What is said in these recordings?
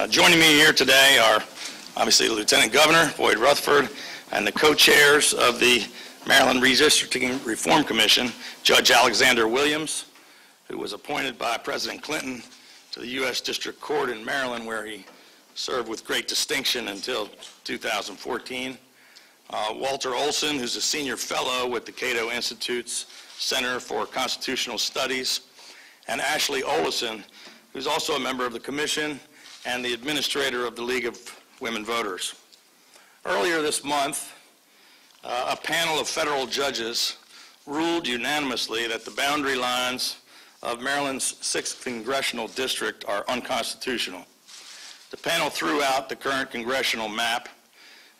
Joining me here today are obviously Lieutenant Governor Boyd Rutherford and the co-chairs of the Maryland Redistricting Reform Commission, Judge Alexander Williams, who was appointed by President Clinton to the U.S. District Court in Maryland, where he served with great distinction until 2014. Walter Olson, who's a senior fellow with the Cato Institute's Center for Constitutional Studies, and Ashley Olison, who's also a member of the Commission and the administrator of the League of Women Voters. Earlier this month, a panel of federal judges ruled unanimously that the boundary lines of Maryland's 6th Congressional District are unconstitutional. The panel threw out the current congressional map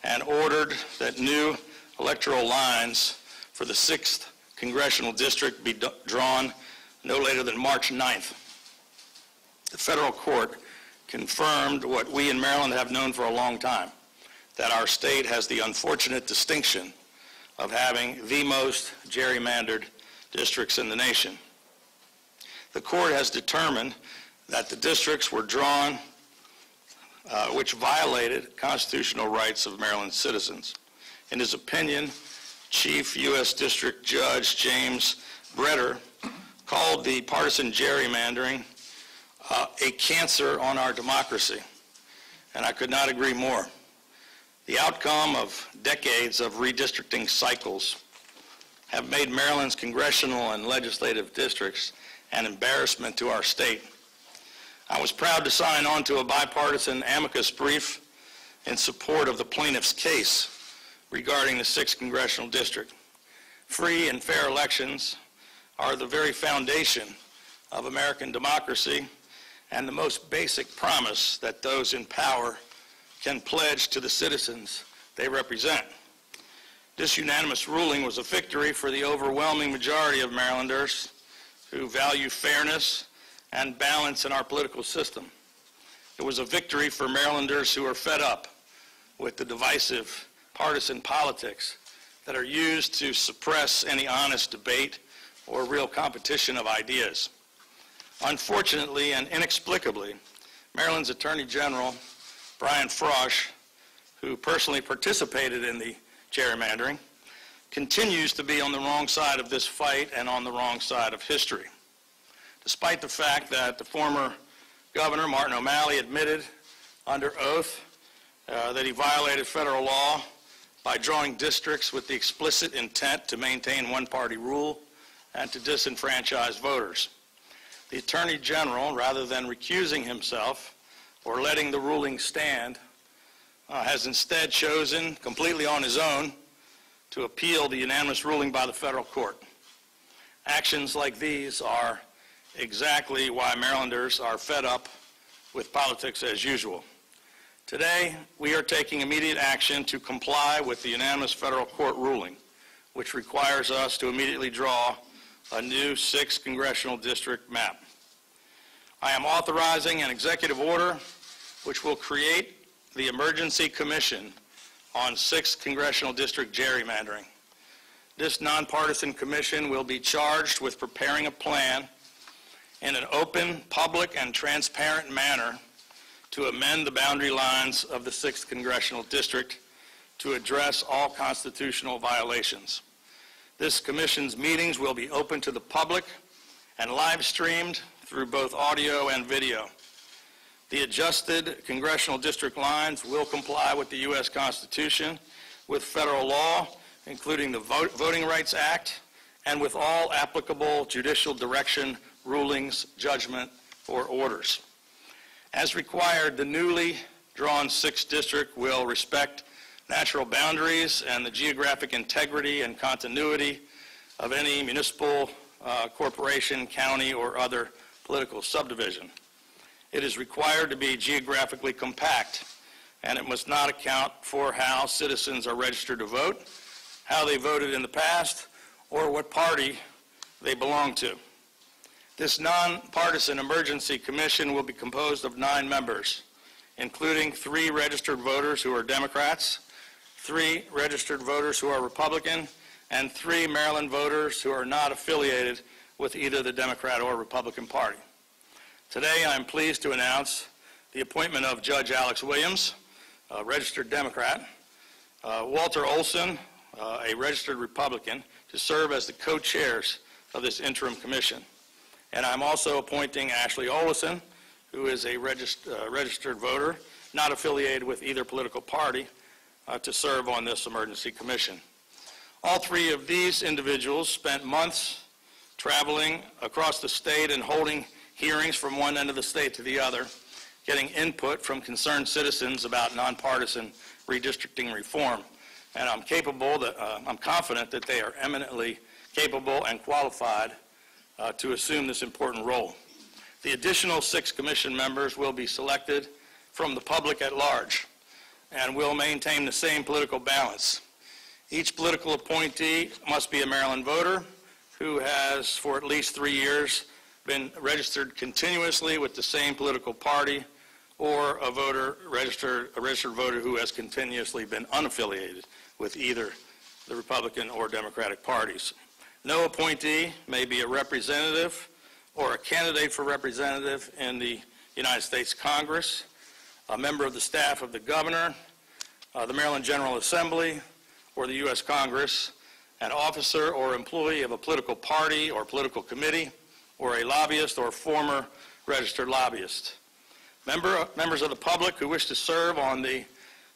and ordered that new electoral lines for the 6th Congressional District be drawn no later than March 9th. The federal court confirmed what we in Maryland have known for a long time, that our state has the unfortunate distinction of having the most gerrymandered districts in the nation. The court has determined that the districts were drawn which violated constitutional rights of Maryland citizens. In his opinion, Chief U.S. District Judge James Bretter called the partisan gerrymandering a cancer on our democracy, and I could not agree more. The outcome of decades of redistricting cycles have made Maryland's congressional and legislative districts an embarrassment to our state. I was proud to sign on to a bipartisan amicus brief in support of the plaintiff's case regarding the 6th Congressional District. Free and fair elections are the very foundation of American democracy and the most basic promise that those in power can pledge to the citizens they represent. This unanimous ruling was a victory for the overwhelming majority of Marylanders who value fairness and balance in our political system. It was a victory for Marylanders who are fed up with the divisive partisan politics that are used to suppress any honest debate or real competition of ideas. Unfortunately and inexplicably, Maryland's Attorney General, Brian Frosh, who personally participated in the gerrymandering, continues to be on the wrong side of this fight and on the wrong side of history. Despite the fact that the former Governor, Martin O'Malley, admitted under oath that he violated federal law by drawing districts with the explicit intent to maintain one-party rule and to disenfranchise voters. The Attorney General, rather than recusing himself or letting the ruling stand, has instead chosen, completely on his own, to appeal the unanimous ruling by the federal court. Actions like these are exactly why Marylanders are fed up with politics as usual. Today, we are taking immediate action to comply with the unanimous federal court ruling, which requires us to immediately draw a new 6th Congressional District map. I am authorizing an executive order which will create the Emergency Commission on 6th Congressional District gerrymandering. This nonpartisan commission will be charged with preparing a plan in an open, public, and transparent manner to amend the boundary lines of the 6th Congressional District to address all constitutional violations. This commission's meetings will be open to the public and live streamed through both audio and video. The adjusted congressional district lines will comply with the U.S. Constitution, with federal law, including the Voting Rights Act, and with all applicable judicial direction, rulings, judgment, or orders. As required, the newly drawn 6th District will respect natural boundaries and the geographic integrity and continuity of any municipal, corporation, county, or other political subdivision. It is required to be geographically compact, and it must not account for how citizens are registered to vote, how they voted in the past, or what party they belong to. This nonpartisan emergency commission will be composed of 9 members, including 3 registered voters who are Democrats, 3 registered voters who are Republican, and 3 Maryland voters who are not affiliated with either the Democrat or Republican Party. Today, I am pleased to announce the appointment of Judge Alex Williams, a registered Democrat, Walter Olson, a registered Republican, to serve as the co-chairs of this interim commission. And I'm also appointing Ashley Olison, who is a registered voter, not affiliated with either political party, to serve on this emergency commission. All three of these individuals spent months traveling across the state and holding hearings from one end of the state to the other, getting input from concerned citizens about nonpartisan redistricting reform. And I'm confident that they are eminently capable and qualified to assume this important role. The additional 6 commission members will be selected from the public at large and will maintain the same political balance. Each political appointee must be a Maryland voter who has, for at least 3 years, been registered continuously with the same political party, or a registered voter who has continuously been unaffiliated with either the Republican or Democratic parties. No appointee may be a representative or a candidate for representative in the United States Congress, a member of the staff of the governor, the Maryland General Assembly, or the U.S. Congress, an officer or employee of a political party or political committee, or a lobbyist or former registered lobbyist. Members of the public who wish to serve on the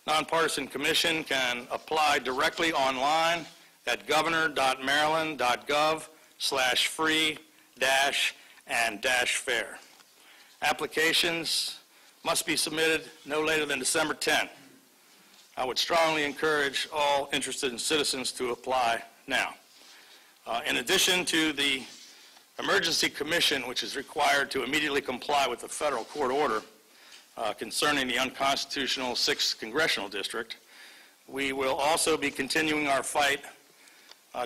nonpartisan commission can apply directly online at governor.maryland.gov/free-and-fair. Applications must be submitted no later than December 10. I would strongly encourage all interested citizens to apply now. In addition to the emergency commission, which is required to immediately comply with the federal court order concerning the unconstitutional 6th congressional district, we will also be continuing our fight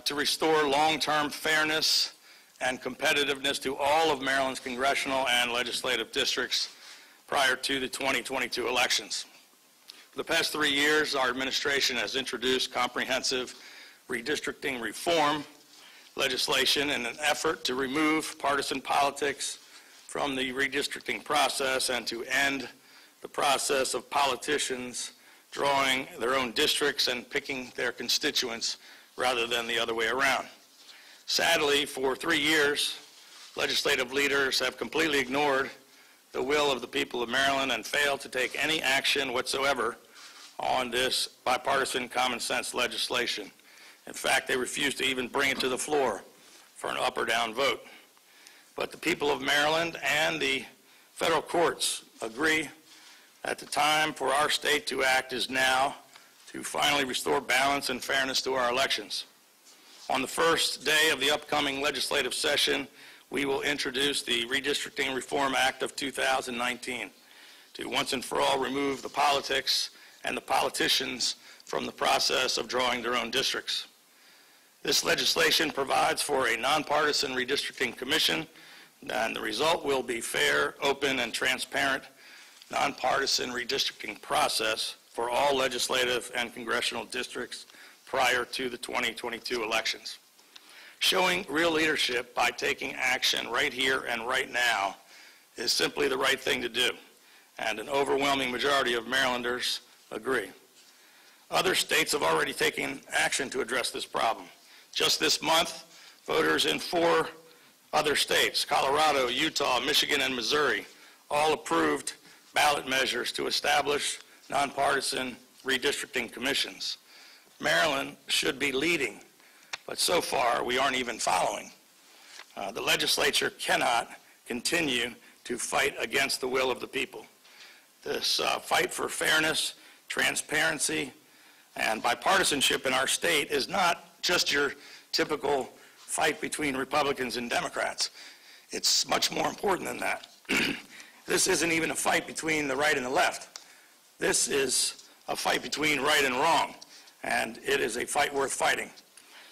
to restore long-term fairness and competitiveness to all of Maryland's congressional and legislative districts prior to the 2022 elections. For the past 3 years, our administration has introduced comprehensive redistricting reform legislation in an effort to remove partisan politics from the redistricting process and to end the process of politicians drawing their own districts and picking their constituents rather than the other way around. Sadly, for 3 years, legislative leaders have completely ignored the will of the people of Maryland and failed to take any action whatsoever on this bipartisan common sense legislation. In fact, they refused to even bring it to the floor for an up or down vote. But the people of Maryland and the federal courts agree that the time for our state to act is now to finally restore balance and fairness to our elections. On the first day of the upcoming legislative session, we will introduce the Redistricting Reform Act of 2019 to once and for all remove the politics and the politicians from the process of drawing their own districts. This legislation provides for a nonpartisan redistricting commission, and the result will be fair, open, and transparent nonpartisan redistricting process for all legislative and congressional districts prior to the 2022 elections. Showing real leadership by taking action right here and right now is simply the right thing to do, and an overwhelming majority of Marylanders agree. Other states have already taken action to address this problem. Just this month, voters in 4 other states, Colorado, Utah, Michigan, and Missouri, all approved ballot measures to establish nonpartisan redistricting commissions. Maryland should be leading, but so far we aren't even following. The legislature cannot continue to fight against the will of the people. This fight for fairness, transparency, and bipartisanship in our state is not just your typical fight between Republicans and Democrats. It's much more important than that. This isn't even a fight between the right and the left. This is a fight between right and wrong, and it is a fight worth fighting.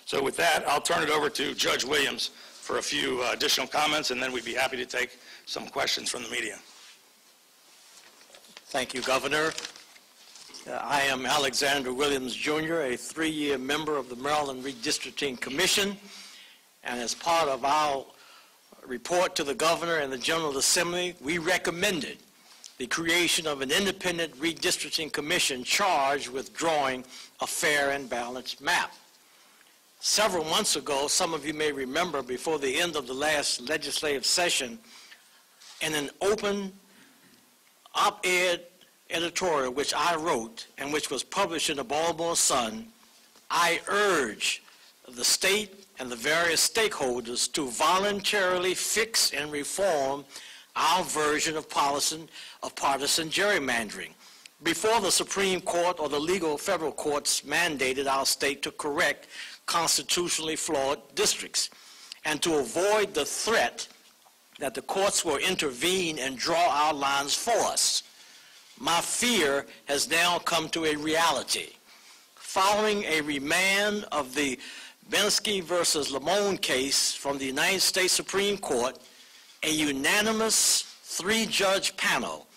So with that, I'll turn it over to Judge Williams for a few additional comments, and then we'd be happy to take some questions from the media. Thank you, Governor. I am Alexander Williams, Jr., a 3-year member of the Maryland Redistricting Commission, and as part of our report to the Governor and the General Assembly, we recommended the creation of an independent redistricting commission charged with drawing a fair and balanced map. Several months ago, some of you may remember, before the end of the last legislative session, in an open op-ed editorial which I wrote and which was published in the Baltimore Sun, I urge the state and the various stakeholders to voluntarily fix and reform our version of partisan gerrymandering before the Supreme Court or the legal federal courts mandated our state to correct constitutionally flawed districts, and to avoid the threat that the courts will intervene and draw our lines for us. My fear has now come to a reality. Following a remand of the Bensky versus Lamone case from the United States Supreme Court, a unanimous three-judge panel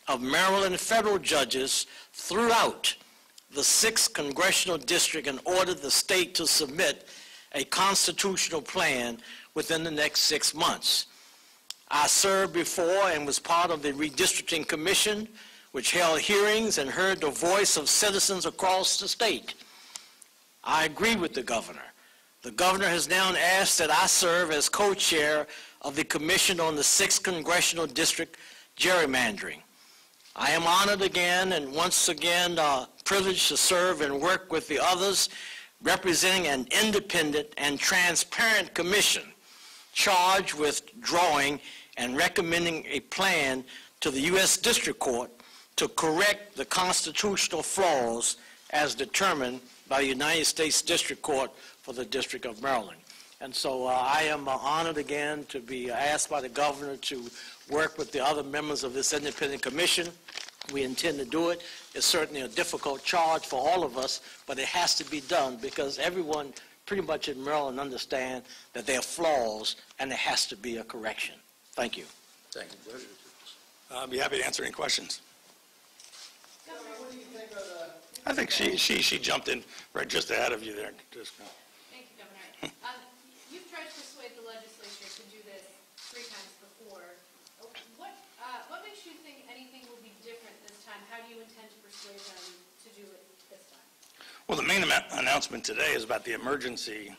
of Maryland federal judges throughout the 6th Congressional District and ordered the state to submit a constitutional plan within the next 6 months. I served before and was part of the Redistricting Commission, which held hearings and heard the voice of citizens across the state. I agree with the governor. The governor has now asked that I serve as co-chair of the Commission on the 6th Congressional District Gerrymandering. I am honored again and once again privileged to serve and work with the others representing an independent and transparent commission charged with drawing and recommending a plan to the U.S. District Court to correct the constitutional flaws as determined by the United States District Court for the District of Maryland. And so I am honored again to be asked by the governor to work with the other members of this independent commission. We intend to do it. It's certainly a difficult charge for all of us, but it has to be done because everyone pretty much in Maryland understands that there are flaws and there has to be a correction. Thank you. Thank you. I'll be happy to answer any questions. Governor, what do you think of I think she jumped in right just ahead of you there. Just, Thank you, Governor. You've tried to persuade the legislature to do this 3 times before. What makes you think anything will be different this time? How do you intend to persuade them to do it this time? well, the main announcement today is about the emergency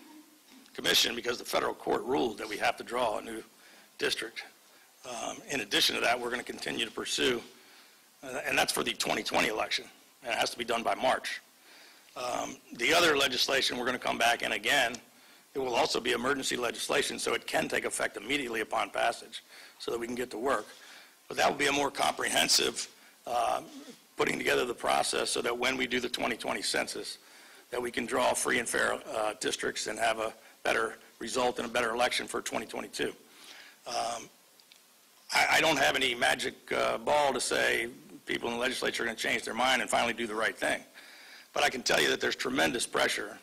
commission because the federal court ruled that we have to draw a new district. In addition to that, we're going to continue to pursue, and that's for the 2020 election, and it has to be done by March. The other legislation, we're going to come back in again. It will also be emergency legislation, so it can take effect immediately upon passage so that we can get to work. But that will be a more comprehensive putting together the process so that when we do the 2020 census, that we can draw free and fair districts and have a better result and a better election for 2022. I don't have any magic ball to say people in the legislature are going to change their mind and finally do the right thing. But I can tell you that there's tremendous pressure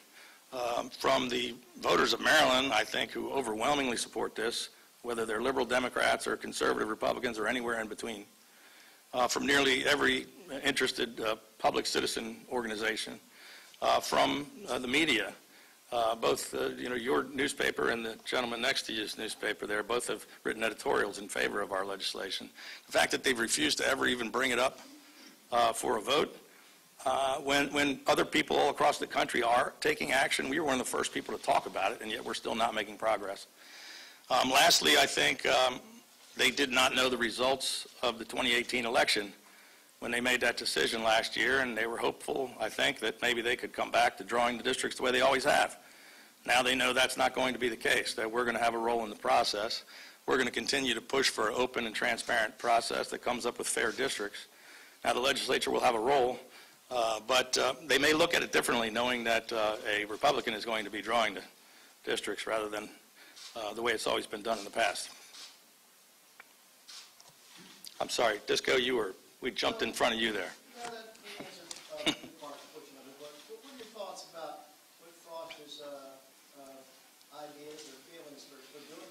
from the voters of Maryland, I think, who overwhelmingly support this, whether they're liberal Democrats or conservative Republicans or anywhere in between, from nearly every interested public citizen organization, from the media. Both your newspaper and the gentleman next to you's newspaper there both have written editorials in favor of our legislation. The fact that they've refused to ever even bring it up for a vote, when other people all across the country are taking action, we were one of the first people to talk about it, and yet we're still not making progress. Lastly, I think they did not know the results of the 2018 election when they made that decision last year, and they were hopeful, I think, that maybe they could come back to drawing the districts the way they always have. Now they know that's not going to be the case, that we're going to have a role in the process. We're going to continue to push for an open and transparent process that comes up with fair districts. Now the legislature will have a role, but they may look at it differently, knowing that a Republican is going to be drawing the districts rather than the way it's always been done in the past. I'm sorry, Disco, we jumped in front of you there. No, that answers part of the question of it, but what are your thoughts about Whit Frosh's ideas or feelings for doing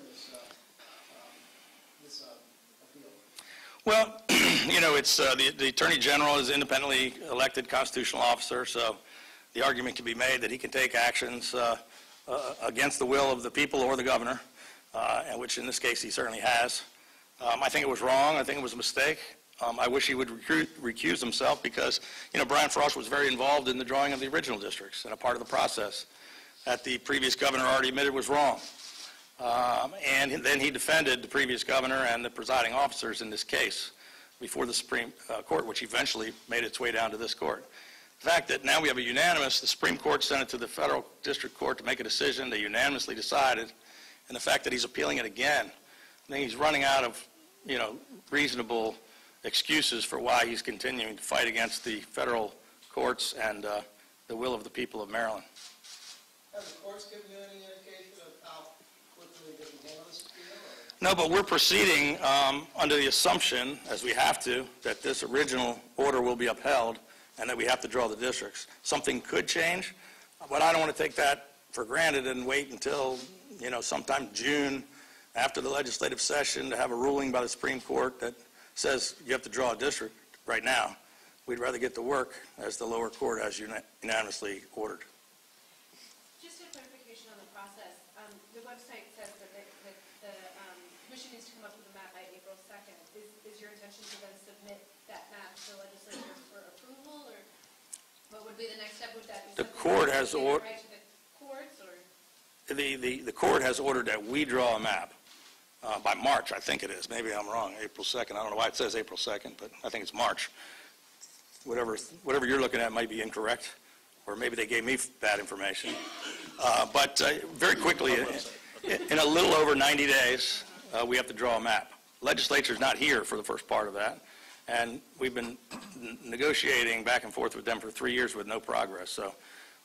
this appeal? Well, it's the Attorney General is independently elected constitutional officer, so the argument can be made that he can take actions against the will of the people or the governor, and which in this case he certainly has. I think it was wrong. I think it was a mistake. I wish he would recuse himself because, Brian Frost was very involved in the drawing of the original districts and a part of the process that the previous governor already admitted was wrong. And then he defended the previous governor and the presiding officers in this case before the Supreme Court, which eventually made its way down to this court. The fact that now we have a unanimous, the Supreme Court sent it to the federal district court to make a decision, they unanimously decided, and the fact that he's appealing it again, I think he's running out of, reasonable excuses for why he's continuing to fight against the federal courts and the will of the people of Maryland. Have the courts given you any indication of how quickly they can handle this appeal? No, but we're proceeding under the assumption, as we have to, that this original order will be upheld and that we have to draw the districts. Something could change, but I don't want to take that for granted and wait until, sometime June after the legislative session to have a ruling by the Supreme Court that says you have to draw a district right now. We'd rather get to work as the lower court has unanimously ordered. Just a clarification on the process. The website says that the commission needs to come up with a map by April 2nd. Is your intention to then submit that map to the legislature for approval, or what would be the next step? Would that be the court has ordered? Right to the courts, or? The court has ordered that we draw a map by March, I think it is. Maybe I'm wrong, April 2nd. I don't know why it says April 2nd, but I think it's March. Whatever you're looking at might be incorrect, or maybe they gave me bad information. But very quickly, in a little over 90 days, we have to draw a map. Legislature's not here for the first part of that, and we've been negotiating back and forth with them for 3 years with no progress. So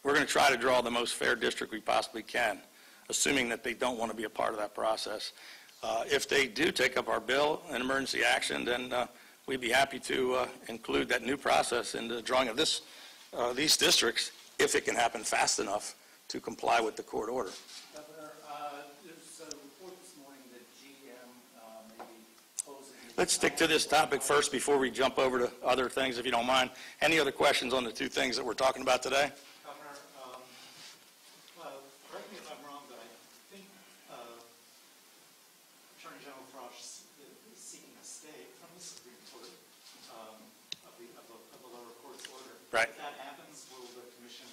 we're going to try to draw the most fair district we possibly can, assuming that they don't want to be a part of that process. If they do take up our bill in emergency action, then we'd be happy to include that new process in the drawing of these districts, if it can happen fast enough to comply with the court order. Governor, there's a report this morning that GM may be closing. Let's stick to this topic first before we jump over to other things, if you don't mind. Any other questions on the two things that we're talking about today? Governor, correct me if I'm wrong, but I think Attorney General Frost is seeking a stay from the Supreme Court of the lower court's order. Right. If that happens, will the commission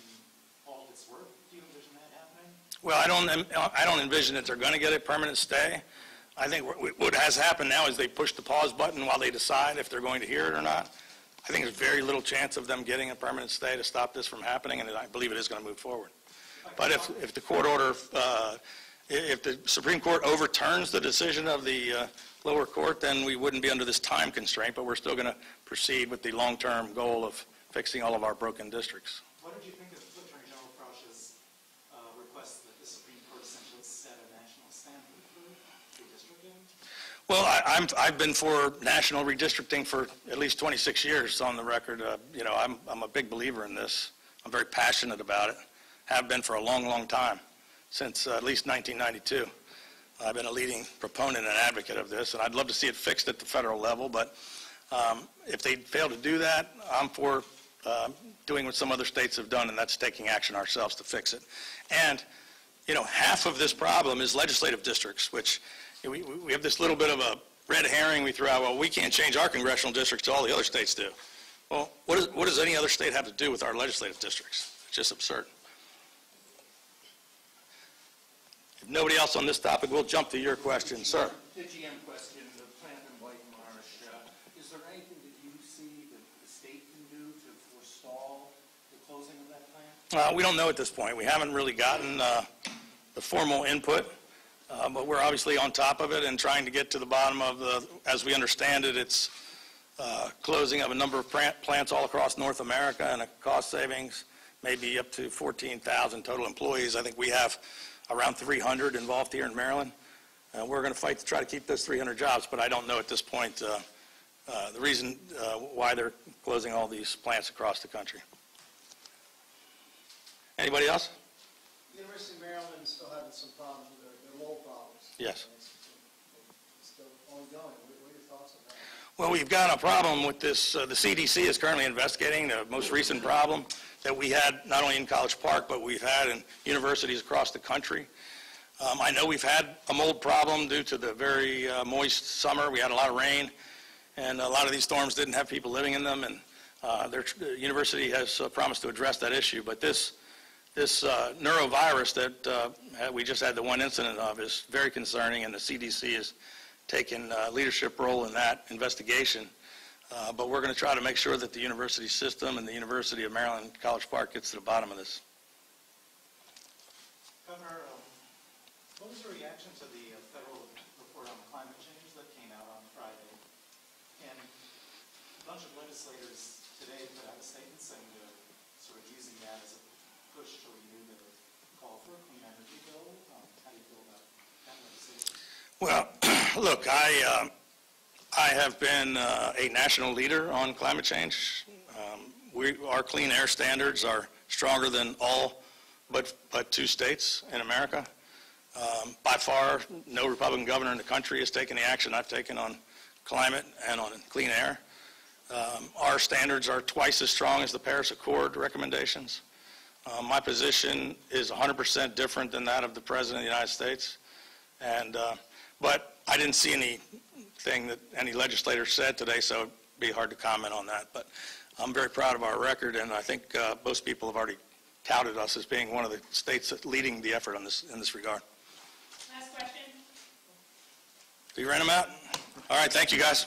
halt its work? Do you envision that happening? Well, I don't envision that they're going to get a permanent stay. I think what has happened now is they push the pause button while they decide if they're going to hear it or not. I think there's very little chance of them getting a permanent stay to stop this from happening, and I believe it is going to move forward. But if the court order, if the Supreme Court overturns the decision of the lower court, then we wouldn't be under this time constraint, but we're still going to proceed with the long-term goal of fixing all of our broken districts. What did you think of Attorney General Frost's request that the Supreme Court essentially set a national standard for redistricting? Well, I've been for national redistricting for at least 26 years on the record. I'm a big believer in this. I'm very passionate about it. Have been for a long, long time, since at least 1992. I've been a leading proponent and advocate of this, and I'd love to see it fixed at the federal level, but if they fail to do that, I'm for doing what some other states have done, and that's taking action ourselves to fix it. And, half of this problem is legislative districts, which we have this little bit of a red herring we throw out. Well, we can't change our congressional districts till all the other states do. Well, what does any other state have to do with our legislative districts? It's just absurd. If nobody else on this topic, we'll jump to your question, sir. The GM question, the plant in White Marsh, is there anything that you see that the state can do to forestall the closing of that plant? We don't know at this point. We haven't really gotten the formal input, but we're obviously on top of it and trying to get to the bottom of as we understand it, it's closing of a number of plants all across North America and a cost savings, maybe up to 14,000 total employees. I think we have around 300 involved here in Maryland. We're going to fight to try to keep those 300 jobs, but I don't know at this point the reason why they're closing all these plants across the country. Anybody else? The University of Maryland is still having some problems with their mold problems. Yes. It's still ongoing. What are your thoughts on that? Well, we've got a problem with this. The CDC is currently investigating the most recent problem that we had not only in College Park, but we've had in universities across the country. I know we've had a mold problem due to the very moist summer. We had a lot of rain, and a lot of these storms didn't have people living in them, and the university has promised to address that issue. But this neurovirus that we just had the one incident of is very concerning, and the CDC has taken a leadership role in that investigation. But we're going to try to make sure that the university system and the University of Maryland College Park gets to the bottom of this. Governor, what was the reaction to the federal report on climate change that came out on Friday? And a bunch of legislators today put out a statement saying they're sort of using that as a push to renew their call for a clean energy bill. How do you feel about that legislation? Well, look, I have been a national leader on climate change. Our clean air standards are stronger than all but 2 states in America. By far, no Republican governor in the country has taken the action I've taken on climate and on clean air. Our standards are twice as strong as the Paris Accord recommendations. My position is 100% different than that of the President of the United States. But I didn't see anything that any legislator said today, so it'd be hard to comment on that. But I'm very proud of our record, and I think most people have already touted us as being one of the states that's leading the effort on this in this regard. Last question. Do you ran them out? All right, thank you, guys.